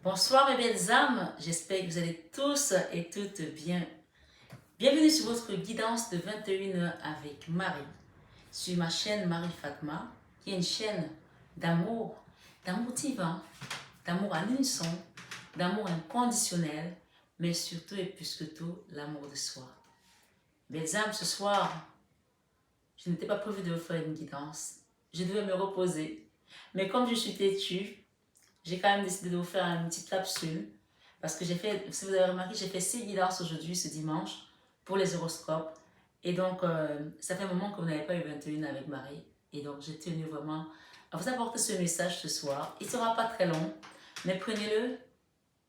Bonsoir mes belles âmes, j'espère que vous allez tous et toutes bien. Bienvenue sur votre guidance de 21h avec Marie, sur ma chaîne Marie Fatma, qui est une chaîne d'amour divin, d'amour à l'unisson, d'amour inconditionnel, mais surtout et plus que tout, l'amour de soi. Belles âmes, ce soir, je n'étais pas prévu de vous faire une guidance, je devais me reposer, mais comme je suis têtue, j'ai quand même décidé de vous faire une petite capsule parce que j'ai fait, si vous avez remarqué, j'ai fait 6 guidances aujourd'hui, ce dimanche, pour les horoscopes. Et donc, ça fait un moment que vous n'avez pas eu 21 avec Marie. Et donc, j'ai tenu vraiment à vous apporter ce message ce soir. Il ne sera pas très long, mais prenez-le.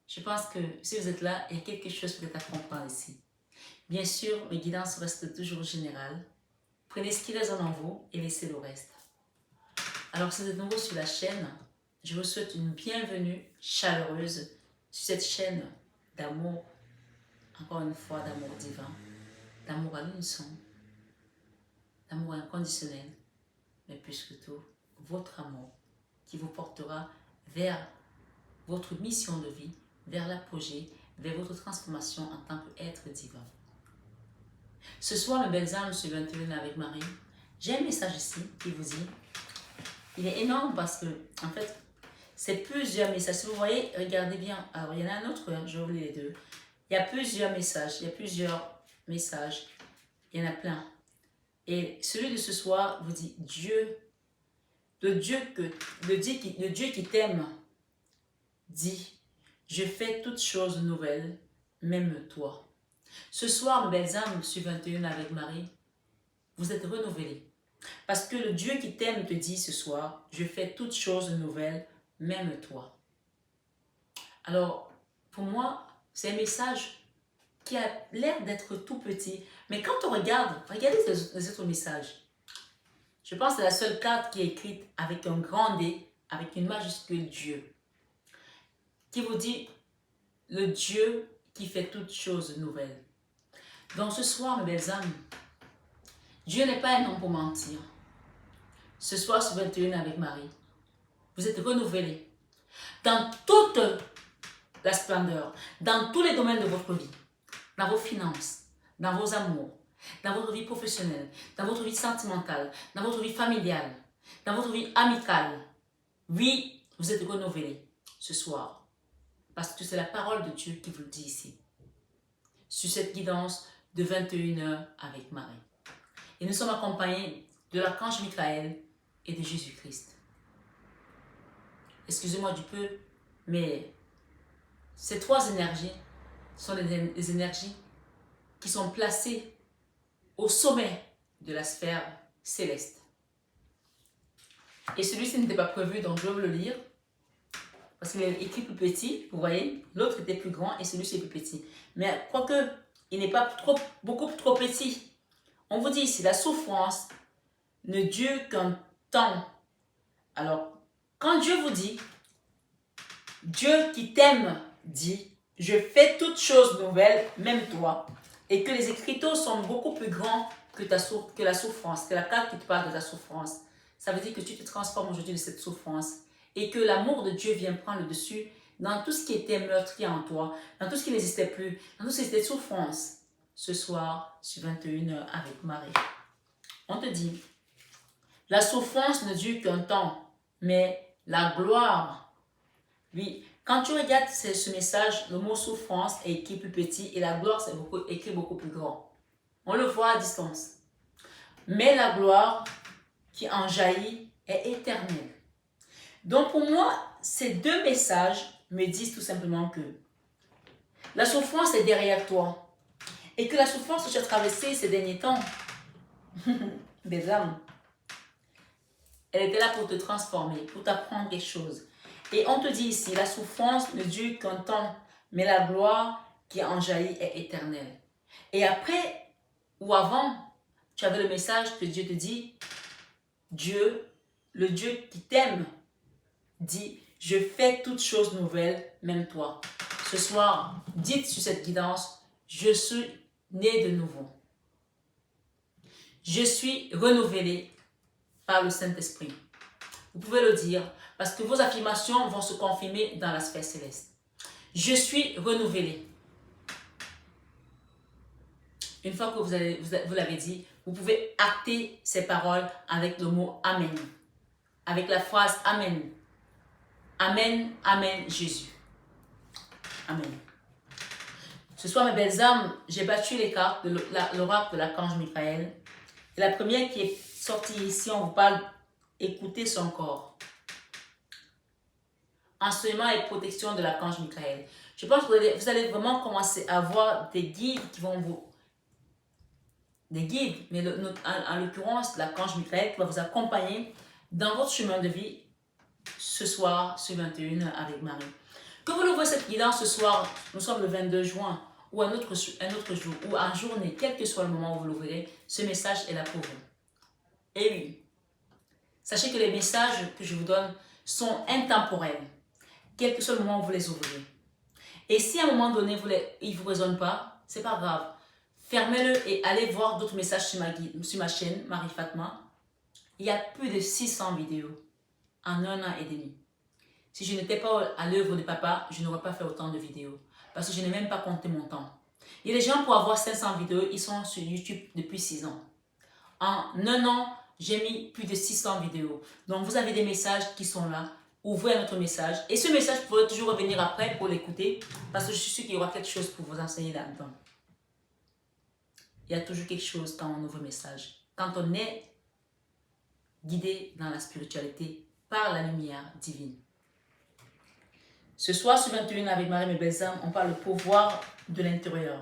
Je pense que si vous êtes là, il y a quelque chose peut-être à comprendre ici. Bien sûr, mes guidances restent toujours générales. Prenez ce qui résonne en vous et laissez le reste. Alors, si vous êtes nouveau sur la chaîne, je vous souhaite une bienvenue chaleureuse sur cette chaîne d'amour, encore une fois d'amour divin, d'amour à l'unisson, d'amour inconditionnel, mais plus que tout, votre amour qui vous portera vers votre mission de vie, vers l'apogée, vers votre transformation en tant qu'être divin. Ce soir, mes belles âmes, sur 21 avec Marie, j'ai un message ici qui vous dit, il est énorme parce que, en fait, c'est plusieurs messages. Si vous voyez, regardez bien. Alors, il y en a un autre, je vais vous lire les deux. Il y a plusieurs messages. Il y en a plein. Et celui de ce soir vous dit Dieu, le Dieu qui t'aime, dit je fais toutes choses nouvelles, même toi. Ce soir, mes belles âmes, sur 21 avec Marie, vous êtes renouvelés. Parce que le Dieu qui t'aime te dit ce soir, je fais toutes choses nouvelles, même toi. Alors, pour moi, c'est un message qui a l'air d'être tout petit. Mais quand on regarde, regardez les autres messages. Je pense que c'est la seule carte qui est écrite avec un grand D, avec une majuscule Dieu, qui vous dit le Dieu qui fait toutes choses nouvelles. Donc ce soir, mes belles âmes, Dieu n'est pas un homme pour mentir. Ce soir, sur 21 avec Marie, vous êtes renouvelés dans toute la splendeur, dans tous les domaines de votre vie, dans vos finances, dans vos amours, dans votre vie professionnelle, dans votre vie sentimentale, dans votre vie familiale, dans votre vie amicale. Oui, vous êtes renouvelés ce soir, parce que c'est la parole de Dieu qui vous le dit ici, sur cette guidance de 21h avec Marie. Et nous sommes accompagnés de l'archange Michael et de Jésus-Christ. Excusez-moi du peu, mais ces trois énergies sont les énergies qui sont placées au sommet de la sphère céleste. Et celui-ci n'était pas prévu, donc je vais vous le lire. Parce qu'il est écrit plus petit, vous voyez. L'autre était plus grand et celui-ci est plus petit. Mais quoique, il n'est pas beaucoup trop petit. On vous dit ici, la souffrance ne dure qu'un temps. Alors, quand Dieu vous dit, Dieu qui t'aime dit, je fais toutes choses nouvelles, même toi. Et que les écriteaux sont beaucoup plus grands que la souffrance, que la carte qui te parle de ta souffrance. Ça veut dire que tu te transformes aujourd'hui de cette souffrance et que l'amour de Dieu vient prendre le dessus dans tout ce qui était meurtrier en toi, dans tout ce qui n'existait plus, dans tout ce qui était souffrance. Ce soir, sur 21h avec Marie. On te dit, la souffrance ne dure qu'un temps, mais la gloire, oui, quand tu regardes ce message, le mot souffrance est écrit plus petit et la gloire c'est écrit beaucoup plus grand. On le voit à distance. Mais la gloire qui en jaillit est éternelle. Donc pour moi, ces deux messages me disent tout simplement que la souffrance est derrière toi et que la souffrance que tu as traversée ces derniers temps, des âmes, elle était là pour te transformer, pour t'apprendre quelque chose. Et on te dit ici, la souffrance ne dure qu'un temps, mais la gloire qui en jaillit est éternelle. Et après ou avant, tu avais le message que Dieu te dit, Dieu, le Dieu qui t'aime, dit, je fais toutes choses nouvelles, même toi. Ce soir, dites sur cette guidance, je suis né de nouveau. Je suis renouvelé par le Saint-Esprit. Vous pouvez le dire parce que vos affirmations vont se confirmer dans la sphère céleste. Je suis renouvelé. Une fois que vous l'avez dit, vous pouvez acter ces paroles avec le mot Amen. Avec la phrase Amen. Amen, Amen, Jésus. Amen. Ce soir, mes belles âmes, j'ai battu les cartes de l'oracle de l'archange Michael. Et la première qui est sortie ici, on vous parle écoutez son corps. Enseignement et protection de l'archange Michael. Je pense que vous allez vraiment commencer à avoir des guides qui vont vous... Des guides, mais en l'occurrence, l'archange Michael qui va vous accompagner dans votre chemin de vie ce soir, ce 21 avec Marie. Que vous l'ouvrez cette guidance ce soir, nous sommes le 22 juin, ou un autre jour, ou en journée, quel que soit le moment où vous l'ouvrirez, ce message est là pour vous. Et oui, sachez que les messages que je vous donne sont intemporels, quel que soit le moment où vous les ouvrez. Et si à un moment donné, il ne vous résonne pas, c'est pas grave. Fermez-le et allez voir d'autres messages sur ma chaîne, Marie Fatma. Il y a plus de 600 vidéos en 1 an et demi. Si je n'étais pas à l'œuvre de papa, je n'aurais pas fait autant de vidéos. Parce que je n'ai même pas compté mon temps. Il y a des gens pour avoir 500 vidéos, ils sont sur YouTube depuis 6 ans. En 1 an, j'ai mis plus de 600 vidéos. Donc vous avez des messages qui sont là. Ouvrez un autre message. Et ce message, vous pourrez toujours revenir après pour l'écouter. Parce que je suis sûre qu'il y aura quelque chose pour vous enseigner là-dedans. Il y a toujours quelque chose quand on ouvre un message. Quand on est guidé dans la spiritualité par la lumière divine. Ce soir, sur 21 avec Marie, mes belles âmes, on parle du pouvoir de l'intérieur.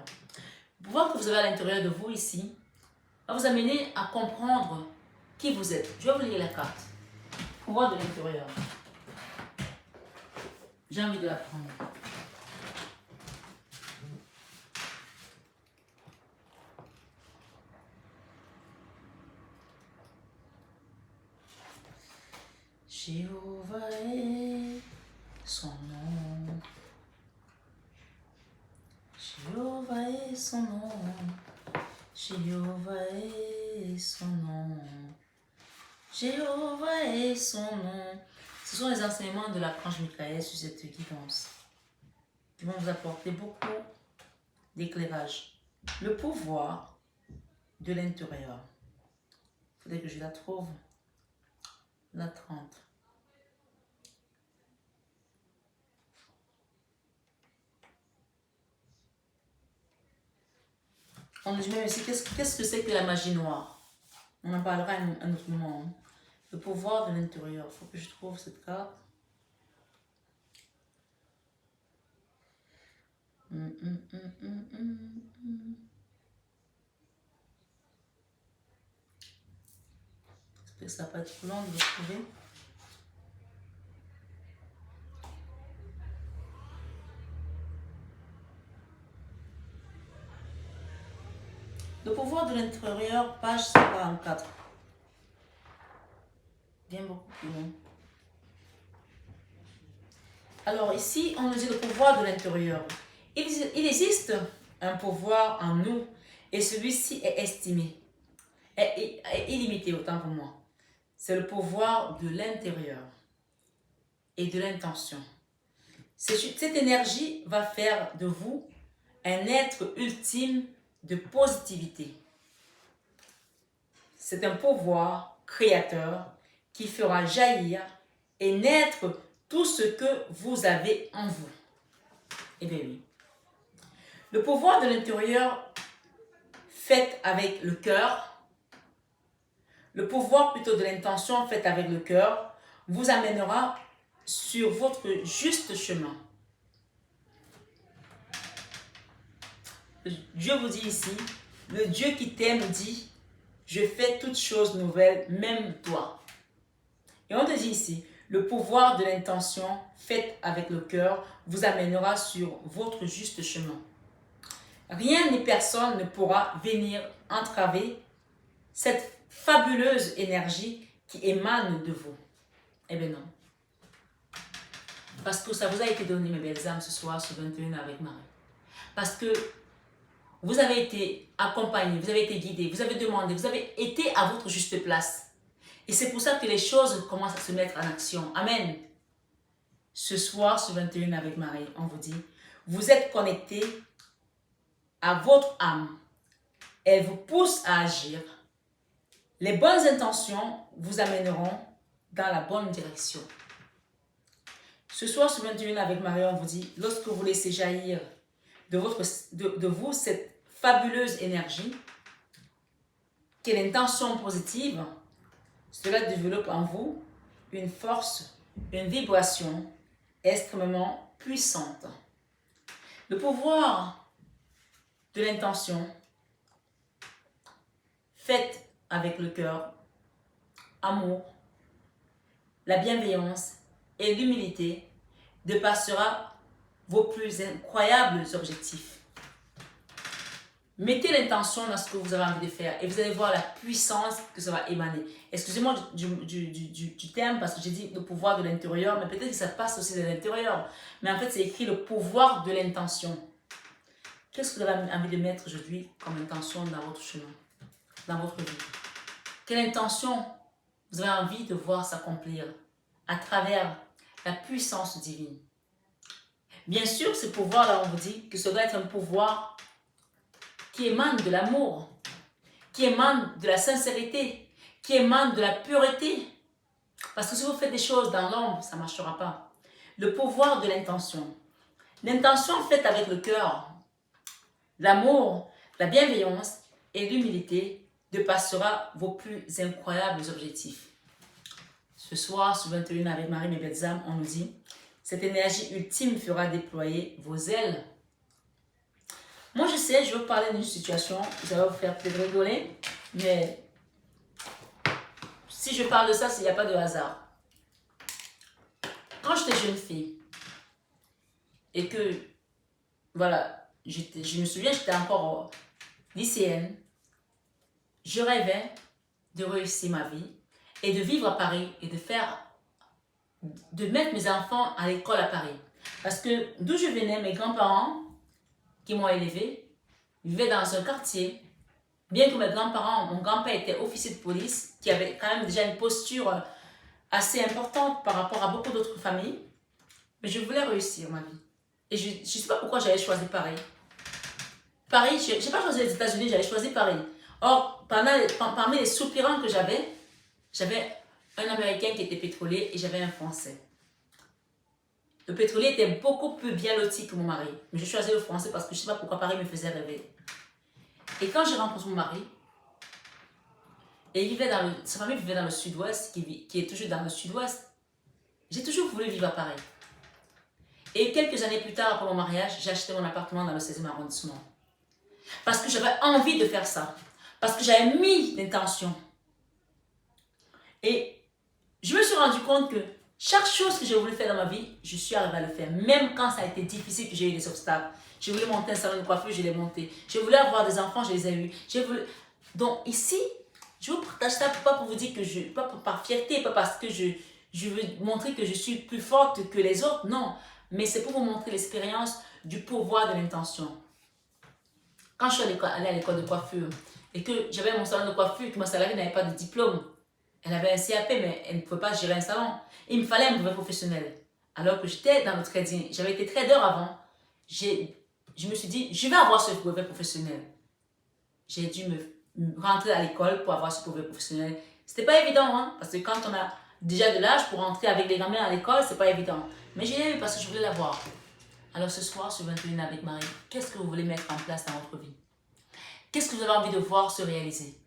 Le pouvoir que vous avez à l'intérieur de vous ici va vous amener à comprendre qui vous êtes. Je vais vous lire la carte. Pouvoir de l'intérieur. J'ai envie de la prendre. Jéhovah est son nom. Jéhovah est son nom. Jéhovah est son nom. Jéhovah est son nom. Ce sont les enseignements de l'archange Michael sur cette guidance qui vont vous apporter beaucoup d'éclairage. Le pouvoir de l'intérieur. Il faudrait que je la trouve. La 30. On nous dit même ici, qu'est-ce que c'est que la magie noire? On en parlera un autre moment. Le pouvoir de l'intérieur. Il faut que je trouve cette carte. J'espère que ça va pas être trop long de le trouver. Le pouvoir de l'intérieur, page 144. Bien beaucoup plus long. Alors ici, on nous dit le pouvoir de l'intérieur. Il existe un pouvoir en nous et celui-ci est estimé, est illimité autant pour moi. C'est le pouvoir de l'intérieur et de l'intention. Cette énergie va faire de vous un être ultime de positivité. C'est un pouvoir créateur qui fera jaillir et naître tout ce que vous avez en vous. Eh bien oui. Le pouvoir de l'intérieur fait avec le cœur, le pouvoir plutôt de l'intention fait avec le cœur, vous amènera sur votre juste chemin. Dieu vous dit ici, le Dieu qui t'aime dit, je fais toutes choses nouvelles, même toi. Et on te dit ici, le pouvoir de l'intention faite avec le cœur vous amènera sur votre juste chemin. Rien ni personne ne pourra venir entraver cette fabuleuse énergie qui émane de vous. Eh bien non. Parce que ça vous a été donné, mes belles âmes, ce soir, ce 21 avec Marie. Parce que vous avez été accompagné, vous avez été guidé, vous avez demandé, vous avez été à votre juste place. Et c'est pour ça que les choses commencent à se mettre en action. Amen. Ce soir, ce 21 avec Marie, on vous dit, vous êtes connecté à votre âme. Elle vous pousse à agir. Les bonnes intentions vous amèneront dans la bonne direction. Ce soir, sur 21 avec Marie, on vous dit, lorsque vous laissez jaillir de vous cette fabuleuse énergie, qui est l'intention positive, cela développe en vous une force, une vibration extrêmement puissante. Le pouvoir de l'intention, faite avec le cœur, amour, la bienveillance et l'humilité, dépassera vos plus incroyables objectifs. Mettez l'intention dans ce que vous avez envie de faire et vous allez voir la puissance que ça va émaner. Excusez-moi du terme parce que j'ai dit le pouvoir de l'intérieur, mais peut-être que ça passe aussi de l'intérieur. Mais en fait, c'est écrit le pouvoir de l'intention. Qu'est-ce que vous avez envie de mettre aujourd'hui comme intention dans votre chemin, dans votre vie? Quelle intention vous avez envie de voir s'accomplir à travers la puissance divine? Bien sûr, ce pouvoir-là, on vous dit que ça doit être un pouvoir qui émane de l'amour, qui émane de la sincérité, qui émane de la pureté. Parce que si vous faites des choses dans l'ombre, ça ne marchera pas. Le pouvoir de l'intention. L'intention faite avec le cœur, l'amour, la bienveillance et l'humilité dépassera vos plus incroyables objectifs. Ce soir, sur 21 avec Marie, mes belles âmes, on nous dit, cette énergie ultime fera déployer vos ailes. Moi, je sais, je veux parler d'une situation, ça va vous faire peut-être rigoler, mais si je parle de ça, il n'y a pas de hasard. Quand j'étais jeune fille, et que, voilà, je me souviens, j'étais encore lycéenne, je rêvais de réussir ma vie et de vivre à Paris et de mettre mes enfants à l'école à Paris. Parce que d'où je venais, mes grands-parents qui m'ont élevée vivaient dans un quartier, bien que mes grands-parents, mon grand-père était officier de police, qui avait quand même déjà une posture assez importante par rapport à beaucoup d'autres familles, mais je voulais réussir ma vie. Et je ne sais pas pourquoi j'avais choisi Paris. Paris, je n'ai pas choisi les États-Unis, j'avais choisi Paris. Or, parmi les soupirants que j'avais un Américain qui était pétrolier et j'avais un Français. Le pétrolier était beaucoup plus bien loti que mon mari. Mais je choisis le Français parce que je ne sais pas pourquoi Paris me faisait rêver. Et quand j'ai rencontré mon mari, et sa famille vivait dans le sud-ouest, qui est toujours dans le sud-ouest, j'ai toujours voulu vivre à Paris. Et quelques années plus tard, après mon mariage, j'ai acheté mon appartement dans le 16e arrondissement. Parce que j'avais envie de faire ça. Parce que j'avais mis l'intention. Et je me suis rendu compte que chaque chose que j'ai voulu faire dans ma vie, je suis arrivée à le faire. Même quand ça a été difficile, que j'ai eu des obstacles. Je voulais monter un salon de coiffure, je l'ai monté. Je voulais avoir des enfants, je les ai eus. Donc ici, je vous partage ça pas pour vous dire que pas par fierté, pas parce que je veux montrer que je suis plus forte que les autres, non. Mais c'est pour vous montrer l'expérience du pouvoir de l'intention. Quand je suis allée à l'école de coiffure et que j'avais mon salon de coiffure, que ma salariée n'avait pas de diplôme, elle avait un CAP, mais elle ne pouvait pas gérer un salon. Il me fallait un brevet professionnel. Alors que j'étais dans le trading, j'avais été trader avant, je me suis dit, je vais avoir ce brevet professionnel. J'ai dû me rentrer à l'école pour avoir ce brevet professionnel. C'était pas évident, hein, parce que quand on a déjà de l'âge pour rentrer avec les gamins à l'école, c'est pas évident. Mais j'ai eu parce que je voulais l'avoir. Alors ce soir, sur 21 avec Marie, qu'est-ce que vous voulez mettre en place dans votre vie? Qu'est-ce que vous avez envie de voir se réaliser?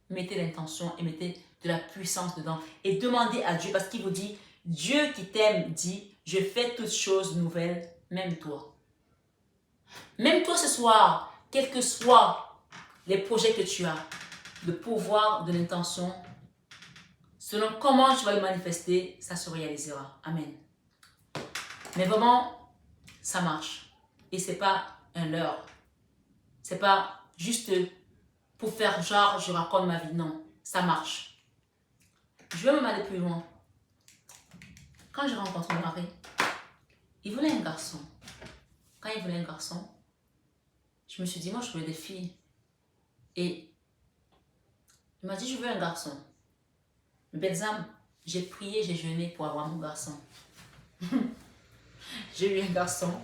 Mettez l'intention et mettez de la puissance dedans. Et demandez à Dieu, parce qu'il vous dit, Dieu qui t'aime dit, je fais toutes choses nouvelles, même toi. Même toi ce soir, quels que soient les projets que tu as, le pouvoir de l'intention, selon comment tu vas le manifester, ça se réalisera. Amen. Mais vraiment, ça marche. Et c'est pas un leurre. C'est pas juste pour faire genre, je raconte ma vie. Non, ça marche. Je vais même aller plus loin. Quand j'ai rencontré mon mari, il voulait un garçon. Quand il voulait un garçon, je me suis dit, moi je voulais des filles. Et il m'a dit, je veux un garçon. Mes belles âmes, j'ai prié, j'ai jeûné pour avoir mon garçon. J'ai eu un garçon.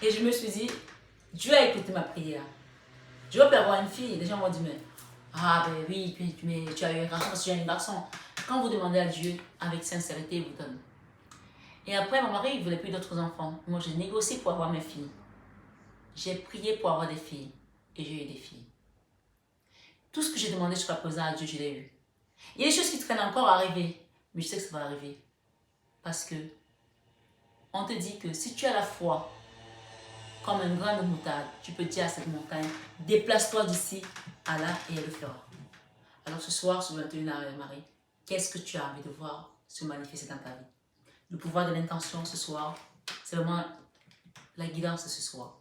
Et je me suis dit, Dieu a écouté ma prière. Je veux pas avoir une fille. Les gens vont dire, mais, ah ben oui, mais tu as eu un garçon parce que tu as un garçon. Quand vous demandez à Dieu avec sincérité, il vous donne. Et après, mon mari, il ne voulait plus d'autres enfants. Moi, j'ai négocié pour avoir mes filles. J'ai prié pour avoir des filles. Et j'ai eu des filles. Tout ce que j'ai demandé jusqu'à présent à Dieu, je l'ai eu. Il y a des choses qui traînent encore à arriver. Mais je sais que ça va arriver. Parce que on te dit que si tu as la foi comme un grain de moutarde, tu peux dire à cette montagne, déplace-toi d'ici à là et elle le fera. Alors ce soir, sur 21 Ave Marie, qu'est-ce que tu as envie de voir se manifester dans ta vie? Le pouvoir de l'intention ce soir, c'est vraiment la guidance de ce soir.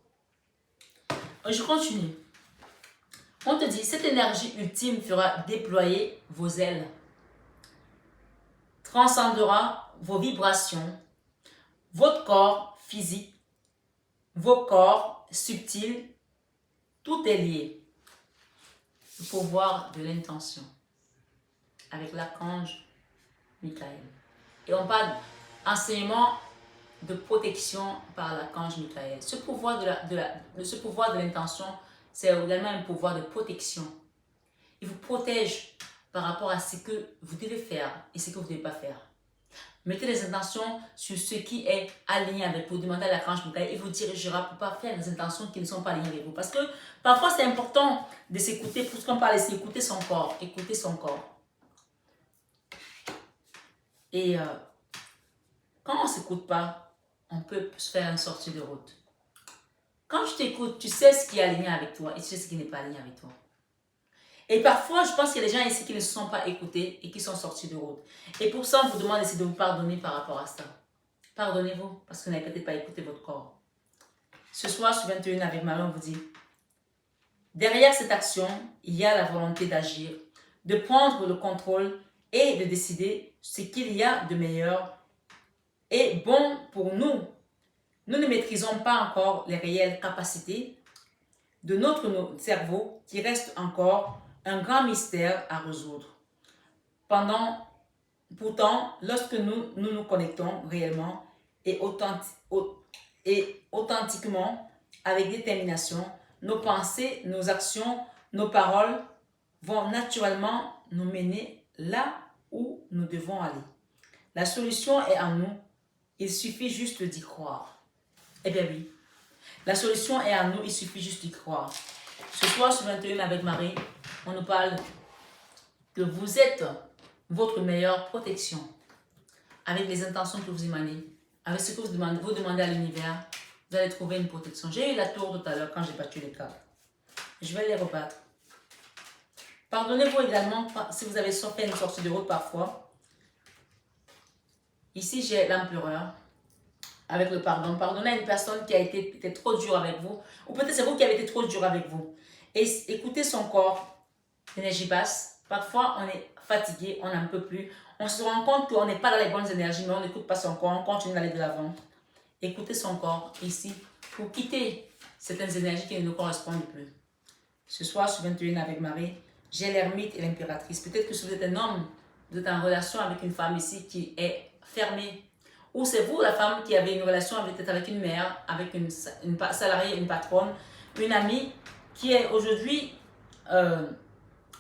Je continue. On te dit, cette énergie ultime fera déployer vos ailes, transcendera vos vibrations, votre corps physique, vos corps subtils, tout est lié. Le pouvoir de l'intention avec l'archange Michael. Et on parle d'enseignement de protection par l'archange Michael. Ce pouvoir de l'intention, c'est également un pouvoir de protection. Il vous protège par rapport à ce que vous devez faire et ce que vous ne devez pas faire. Mettez les intentions sur ce qui est aligné avec vous. Demandez à l'archange Michael et vous dirigera pour ne pas faire des intentions qui ne sont pas alignées avec vous. Parce que parfois c'est important de s'écouter, puisqu'on parle ici, écouter son corps. Écouter son corps. Et quand on ne s'écoute pas, on peut se faire une sortie de route. Quand tu t'écoutes, tu sais ce qui est aligné avec toi et tu sais ce qui n'est pas aligné avec toi. Et parfois, je pense qu'il y a des gens ici qui ne se sont pas écoutés et qui sont sortis de route. Et pour ça, on vous demande de vous pardonner par rapport à ça. Pardonnez-vous parce que vous n'avez peut-être pas écouté votre corps. Ce soir, sur 21 avec Marie, on vous dit, derrière cette action, il y a la volonté d'agir, de prendre le contrôle et de décider ce qu'il y a de meilleur et bon pour nous. Nous ne maîtrisons pas encore les réelles capacités de notre cerveau qui reste encore un grand mystère à résoudre. Pourtant, lorsque nous connectons réellement et authentiquement avec détermination, nos pensées, nos actions, nos paroles vont naturellement nous mener là où nous devons aller. La solution est en nous, il suffit juste d'y croire. Eh bien oui, la solution est en nous, il suffit juste d'y croire. Ce soir, sur 21 avec Marie, on nous parle que vous êtes votre meilleure protection. Avec les intentions que vous émanez, avec ce que vous demandez à l'univers, vous allez trouver une protection. J'ai eu la tour tout à l'heure quand j'ai battu les cartes. Je vais les rebattre. Pardonnez-vous également si vous avez fait une sortie de route parfois. Ici, j'ai l'empereur. Avec le pardon. Pardonnez à une personne qui a été peut-être trop dure avec vous. Ou peut-être c'est vous qui avez été trop dur avec vous. Et écoutez son corps. L'énergie basse. Parfois, on est fatigué, on n'en peut plus. On se rend compte qu'on n'est pas dans les bonnes énergies, mais on n'écoute pas son corps. On continue d'aller de l'avant. Écoutez son corps ici pour quitter certaines énergies qui ne nous correspondent plus. Ce soir, sur 21 avec Marie, j'ai l'ermite et l'impératrice. Peut-être que si vous êtes un homme, vous êtes en relation avec une femme ici qui est fermée. Ou c'est vous, la femme, qui avez une relation peut-être avec une mère, avec une salariée, une patronne, une amie, qui est aujourd'hui,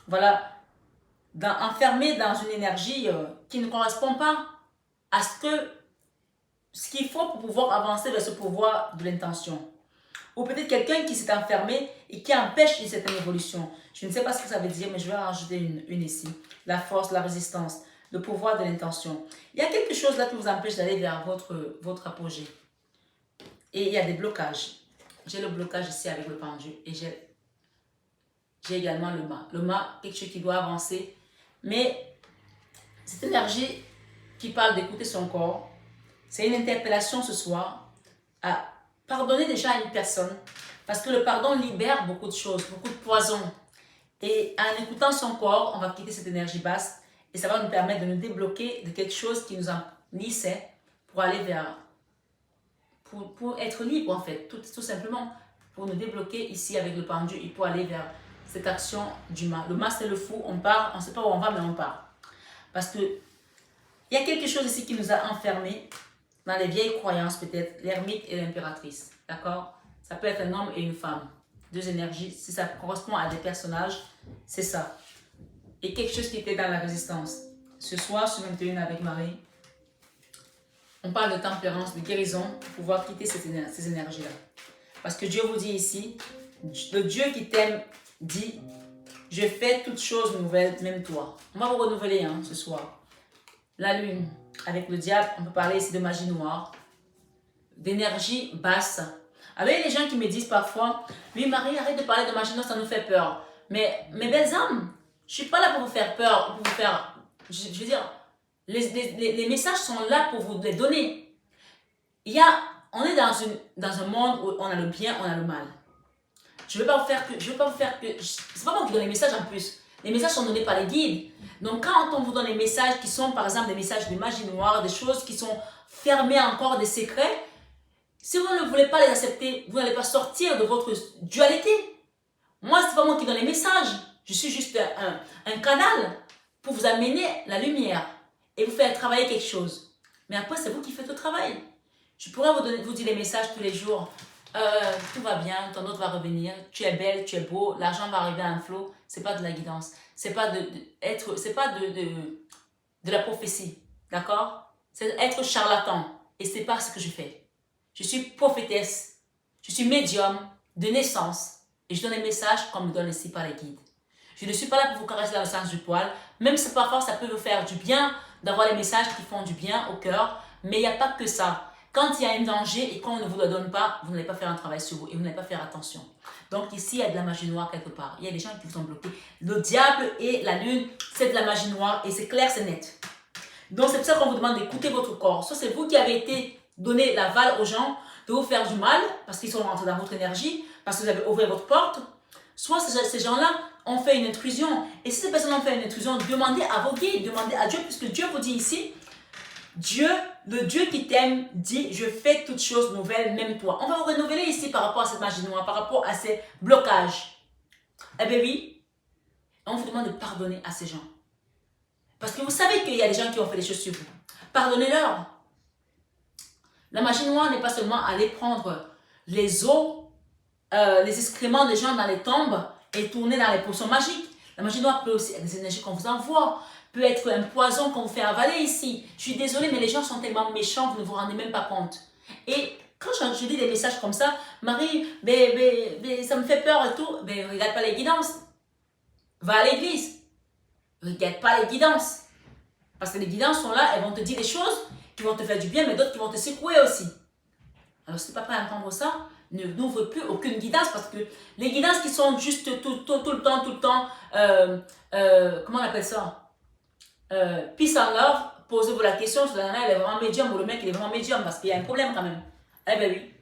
voilà, enfermée dans une énergie qui ne correspond pas à ce qu'il faut pour pouvoir avancer vers ce pouvoir de l'intention. Ou peut-être quelqu'un qui s'est enfermé et qui empêche une certaine évolution. Je ne sais pas ce que ça veut dire, mais je vais en rajouter une ici. La force, la résistance. Le pouvoir de l'intention. Il y a quelque chose là qui vous empêche d'aller vers votre apogée. Et il y a des blocages. J'ai le blocage ici avec le pendu. Et j'ai également le mât. Le mât, quelque chose qui doit avancer. Mais cette énergie qui parle d'écouter son corps, c'est une interpellation ce soir à pardonner déjà à une personne. Parce que le pardon libère beaucoup de choses, beaucoup de poison. Et en écoutant son corps, on va quitter cette énergie basse. Et ça va nous permettre de nous débloquer de quelque chose qui nous enlissait pour aller vers... Pour être libre en fait, tout simplement. Pour nous débloquer ici avec le pendu et pour aller vers cette action du mât. Le mât c'est le fou, on part, on ne sait pas où on va mais on part. Parce que il y a quelque chose ici qui nous a enfermés dans les vieilles croyances peut-être, l'ermite et l'impératrice. D'accord? Ça peut être un homme et une femme. Deux énergies, si ça correspond à des personnages, c'est ça. Et quelque chose qui était dans la résistance. Ce soir, sur 21 avec Marie, on parle de tempérance, de guérison pour pouvoir quitter ces énergies-là. Parce que Dieu vous dit ici, le Dieu qui t'aime dit, je fais toutes choses nouvelles, même toi. On va vous renouveler hein, ce soir. La lune, avec le diable, on peut parler ici de magie noire, d'énergie basse. Avec les gens qui me disent parfois, oui Marie, arrête de parler de magie noire, ça nous fait peur. Mais mes belles âmes, je ne suis pas là pour vous faire peur, pour vous faire, je veux dire, les messages sont là pour vous les donner. On est dans un monde où on a le bien, on a le mal. Je ne veux pas vous faire que, c'est pas moi qui donne les messages en plus. Les messages sont donnés par les guides. Donc quand on vous donne des messages qui sont par exemple des messages de magie noire, des choses qui sont fermées encore, des secrets, si vous ne voulez pas les accepter, vous n'allez pas sortir de votre dualité. Moi, ce n'est pas moi qui donne les messages. Je suis juste un canal pour vous amener la lumière et vous faire travailler quelque chose. Mais après, c'est vous qui faites le travail. Je pourrais vous dire les messages tous les jours. Tout va bien, ton autre va revenir, tu es belle, tu es beau, l'argent va arriver à un flot. C'est pas de la guidance. C'est pas de la prophétie. D'accord? C'est être charlatan. Et c'est pas ce que je fais. Je suis prophétesse. Je suis médium de naissance. Et je donne les messages comme me donne ici par les guides. Je ne suis pas là pour vous caresser dans le sens du poil. Même si parfois ça peut vous faire du bien d'avoir les messages qui font du bien au cœur. Mais il n'y a pas que ça. Quand il y a un danger et qu'on ne vous le donne pas, vous n'allez pas faire un travail sur vous et vous n'allez pas faire attention. Donc ici, il y a de la magie noire quelque part. Il y a des gens qui vous ont bloqué. Le diable et la lune, c'est de la magie noire et c'est clair, c'est net. Donc c'est pour ça qu'on vous demande d'écouter votre corps. Soit c'est vous qui avez été donné l'aval aux gens de vous faire du mal parce qu'ils sont rentrés dans votre énergie, parce que vous avez ouvert votre porte. Soit ces gens-là ont fait une intrusion. Et si ces personnes ont fait une intrusion, demandez à vos guides, demandez à Dieu, puisque Dieu vous dit ici, Dieu, le Dieu qui t'aime, dit, je fais toutes choses nouvelles, même toi. On va vous renouveler ici par rapport à cette magie noire, par rapport à ces blocages. Eh bien oui, on vous demande de pardonner à ces gens. Parce que vous savez qu'il y a des gens qui ont fait des choses sur vous. Pardonnez-leur. La magie noire n'est pas seulement aller prendre les os, les excréments des gens dans les tombes et tourner dans les potions magiques. La magie noire peut aussi être des énergies qu'on vous envoie, peut être un poison qu'on vous fait avaler ici. Je suis désolée, mais les gens sont tellement méchants, vous ne vous rendez même pas compte. Et quand je dis des messages comme ça, Marie, ça me fait peur et tout, regarde pas les guidances. Va à l'église. Regarde pas les guidances. Parce que les guidances sont là, elles vont te dire des choses qui vont te faire du bien, mais d'autres qui vont te secouer aussi. Alors si tu n'es pas prêt à entendre ça, n'ouvre plus aucune guidance, parce que les guidances qui sont juste tout le temps, comment on appelle ça? Peace and love, posez-vous la question, si la nana elle est vraiment médium ou le mec il est vraiment médium, parce qu'il y a un problème quand même. Eh ben oui.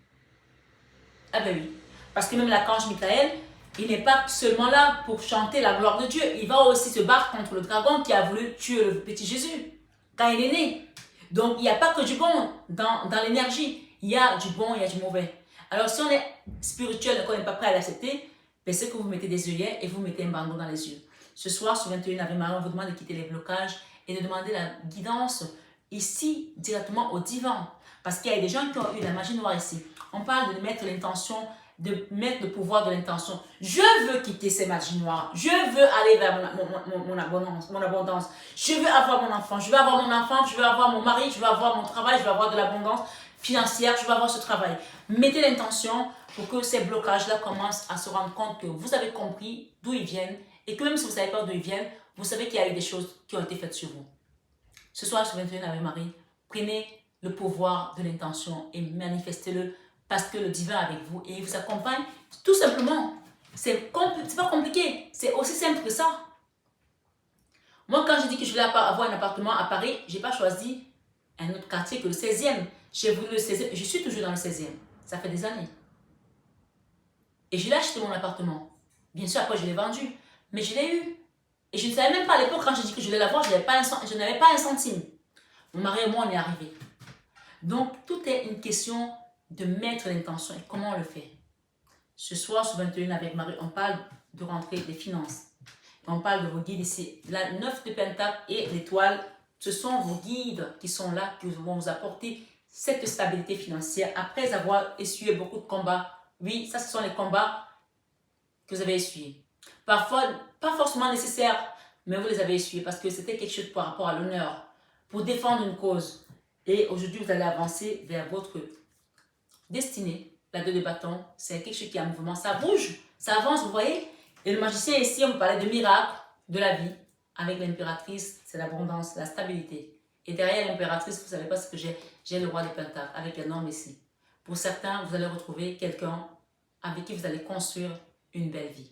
Eh ben oui. Parce que même l'archange Michael, il n'est pas seulement là pour chanter la gloire de Dieu, il va aussi se battre contre le dragon qui a voulu tuer le petit Jésus quand il est né. Donc il n'y a pas que du bon dans l'énergie, il y a du bon, il y a du mauvais. Alors si on est spirituel et qu'on n'est pas prêt à l'accepter, c'est que vous mettez des œillets et vous mettez un bandeau dans les yeux. Ce soir, sur 21 Ave Marie, on vous demande de quitter les blocages et de demander la guidance ici, directement au divin. Parce qu'il y a des gens qui ont eu la magie noire ici. On parle de mettre l'intention, de mettre le pouvoir de l'intention. Je veux quitter ces magies noires. Je veux aller vers mon abondance. Je veux avoir mon enfant. Je veux avoir mon enfant. Je veux avoir mon mari. Je veux avoir mon travail. Je veux avoir de l'abondance financière. Je veux avoir ce travail. Mettez l'intention pour que ces blocages-là commencent à se rendre compte que vous avez compris d'où ils viennent. Et que même si vous ne savez pas d'où ils viennent, vous savez qu'il y a eu des choses qui ont été faites sur vous. Ce soir, sur 21 Ave Marie, prenez le pouvoir de l'intention et manifestez-le parce que le divin est avec vous et il vous accompagne tout simplement. C'est pas compliqué, c'est aussi simple que ça. Moi, quand j'ai dit que je voulais avoir un appartement à Paris, je n'ai pas choisi un autre quartier que le 16e. J'ai voulu le 16e, je suis toujours dans le 16e. Ça fait des années. Et je l'ai acheté mon appartement. Bien sûr, après je l'ai vendu. Mais je l'ai eu. Et je ne savais même pas à l'époque, quand j'ai dit que je voulais l'avoir, je n'avais pas un centime. Mon mari et moi, on est arrivés. Donc, tout est une question de mettre l'intention et comment on le fait. Ce soir, sur 21 avec Marie, on parle de rentrer des finances. On parle de vos guides ici. La 9 de Pentacle et l'étoile, ce sont vos guides qui sont là, qui vont vous apporter cette stabilité financière après avoir essuyé beaucoup de combats. Oui, ça, ce sont les combats que vous avez essuyés. Parfois, pas forcément nécessaires, mais vous les avez essuyés parce que c'était quelque chose par rapport à l'honneur, pour défendre une cause. Et aujourd'hui, vous allez avancer vers votre destinée. La 2 de bâton, c'est quelque chose qui est en mouvement. Ça bouge, ça avance, vous voyez. Et le magicien ici, on vous parlait de miracle, de la vie. Avec l'impératrice, c'est l'abondance, la stabilité. Et derrière l'impératrice, vous ne savez pas ce que j'ai le roi de Pentacles avec un homme ici. Pour certains, vous allez retrouver quelqu'un avec qui vous allez construire une belle vie.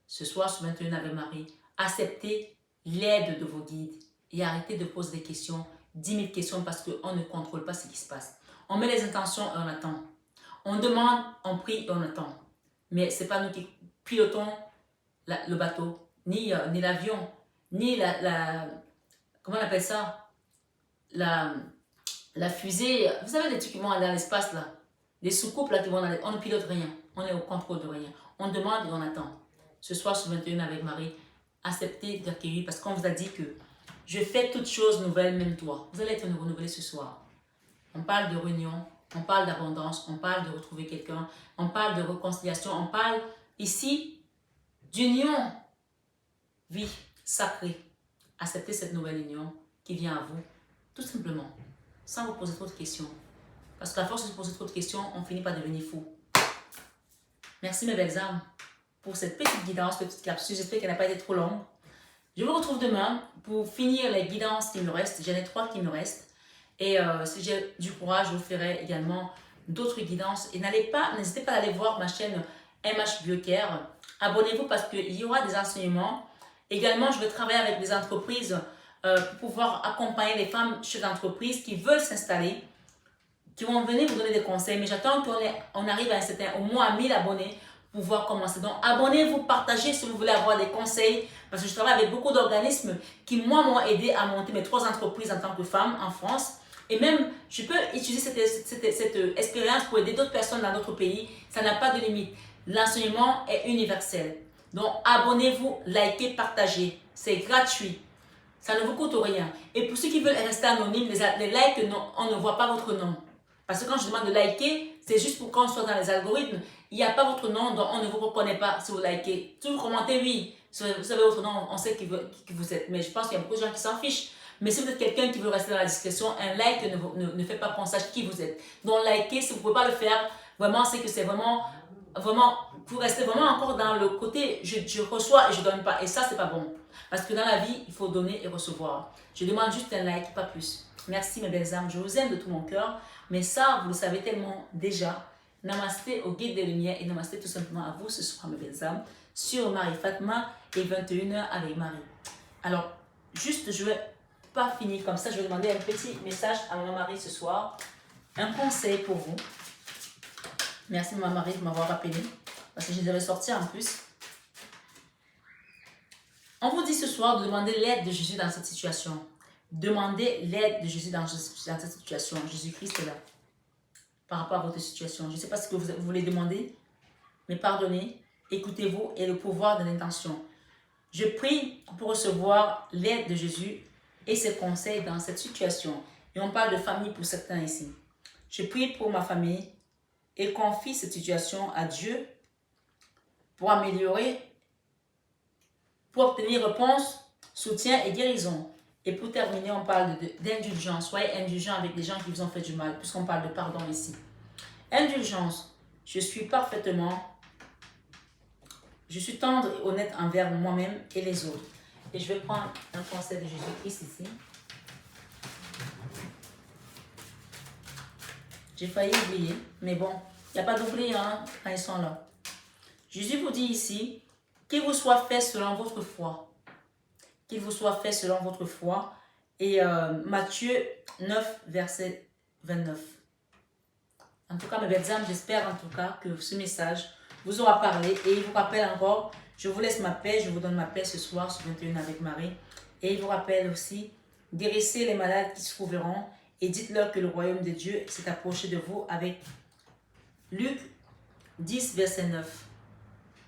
Ce soir, sur 21 Ave Marie, acceptez l'aide de vos guides et arrêtez de poser des questions, 10 000 questions parce qu'on ne contrôle pas ce qui se passe. On met les intentions et on attend. On demande, on prie et on attend. Mais ce n'est pas nous qui pilotons le bateau, ni l'avion, ni comment on appelle ça, la fusée. Vous savez, les trucs qui vont aller dans l'espace là, les soucoupes là qui vont dans on ne pilote rien, on est au contrôle de rien. On demande et on attend. Ce soir sur 21 avec Marie, acceptez d'accueillir parce qu'on vous a dit que je fais toutes choses nouvelles, même toi. Vous allez être renouvelé ce soir. On parle de réunion, on parle d'abondance, on parle de retrouver quelqu'un, on parle de réconciliation, on parle ici d'union, vie sacrée. Acceptez cette nouvelle union qui vient à vous, tout simplement, sans vous poser trop de questions. Parce qu'à force de se poser trop de questions, on finit par devenir fou. Merci mes belles âmes pour cette petite guidance, petite capsule. J'espère qu'elle n'a pas été trop longue. Je vous retrouve demain pour finir les guidances qui me restent. J'en ai 3 qui me restent. Et si j'ai du courage, je vous ferai également d'autres guidances. Et n'hésitez pas à aller voir ma chaîne MH Biocare. Abonnez-vous parce qu'il y aura des enseignements. Également, je vais travailler avec des entreprises pour pouvoir accompagner les femmes chefs d'entreprise qui veulent s'installer, qui vont venir vous donner des conseils. Mais j'attends qu'on arrive à au moins à 1000 abonnés pour pouvoir commencer. Donc, abonnez-vous, partagez si vous voulez avoir des conseils. Parce que je travaille avec beaucoup d'organismes qui, moi, m'ont aidé à monter mes 3 entreprises en tant que femme en France. Et même, je peux utiliser cette expérience pour aider d'autres personnes dans d'autres pays. Ça n'a pas de limite. L'enseignement est universel. Donc, abonnez-vous, likez, partagez. C'est gratuit. Ça ne vous coûte rien. Et pour ceux qui veulent rester anonymes, les likes, on ne voit pas votre nom. Parce que quand je demande de liker, c'est juste pour qu'on soit dans les algorithmes. Il n'y a pas votre nom, donc on ne vous reconnaît pas si vous likez. Si vous commentez, oui, si vous savez votre nom, on sait qui vous êtes. Mais je pense qu'il y a beaucoup de gens qui s'en fichent. Mais si vous êtes quelqu'un qui veut rester dans la discrétion, un like ne fait pas qu'on sache qui vous êtes. Donc, likez, si vous ne pouvez pas le faire, vraiment, c'est que c'est vraiment, vous restez vraiment encore dans le côté je reçois et je ne donne pas. Et ça, c'est pas bon. Parce que dans la vie, il faut donner et recevoir. Je demande juste un like, pas plus. Merci mes belles âmes, je vous aime de tout mon cœur. Mais ça, vous le savez tellement déjà. Namasté au guide des lumières et namasté tout simplement à vous ce soir mes belles âmes sur Marie Fatma et 21h avec Marie. Alors, juste, je ne vais pas finir comme ça. Je vais demander un petit message à Maman Marie ce soir. Un conseil pour vous. Merci Maman Marie de m'avoir rappelé. Parce que je les avais sortis en plus. On vous dit ce soir de demander l'aide de Jésus dans cette situation. Demandez l'aide de Jésus dans cette situation. Jésus-Christ est là. Par rapport à votre situation. Je ne sais pas ce que vous voulez demander. Mais pardonnez. Écoutez-vous et le pouvoir de l'intention. Je prie pour recevoir l'aide de Jésus et ses conseils dans cette situation. Et on parle de famille pour certains ici. Je prie pour ma famille et confie cette situation à Dieu pour améliorer, pour obtenir réponse, soutien et guérison. Et pour terminer, on parle d'indulgence. Soyez indulgents avec les gens qui vous ont fait du mal, puisqu'on parle de pardon ici. Indulgence. Je suis tendre et honnête envers moi-même et les autres. Et je vais prendre un conseil de Jésus-Christ ici. J'ai failli oublier, mais bon, il n'y a pas d'oublier quand ils sont là. Jésus vous dit ici, qu'il vous soit fait selon votre foi. Qu'il vous soit fait selon votre foi. Et Matthieu 9, verset 29. En tout cas, mes belles âmes, j'espère en tout cas que ce message vous aura parlé. Et il vous rappelle encore, je vous laisse ma paix, je vous donne ma paix ce soir sur 21 avec Marie. Et il vous rappelle aussi, guérissez les malades qui souffriront et dites-leur que le royaume de Dieu s'est approché de vous avec Luc 10, verset 9.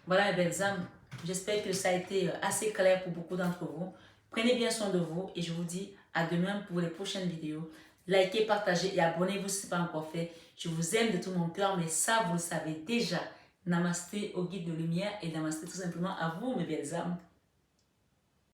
Voilà mes belles âmes, j'espère que ça a été assez clair pour beaucoup d'entre vous. Prenez bien soin de vous et je vous dis à demain pour les prochaines vidéos Likez, partagez et abonnez-vous si ce n'est pas encore fait. Je vous aime de tout mon cœur, mais ça, vous le savez déjà. Namasté au guide de lumière et namasté tout simplement à vous, mes belles âmes.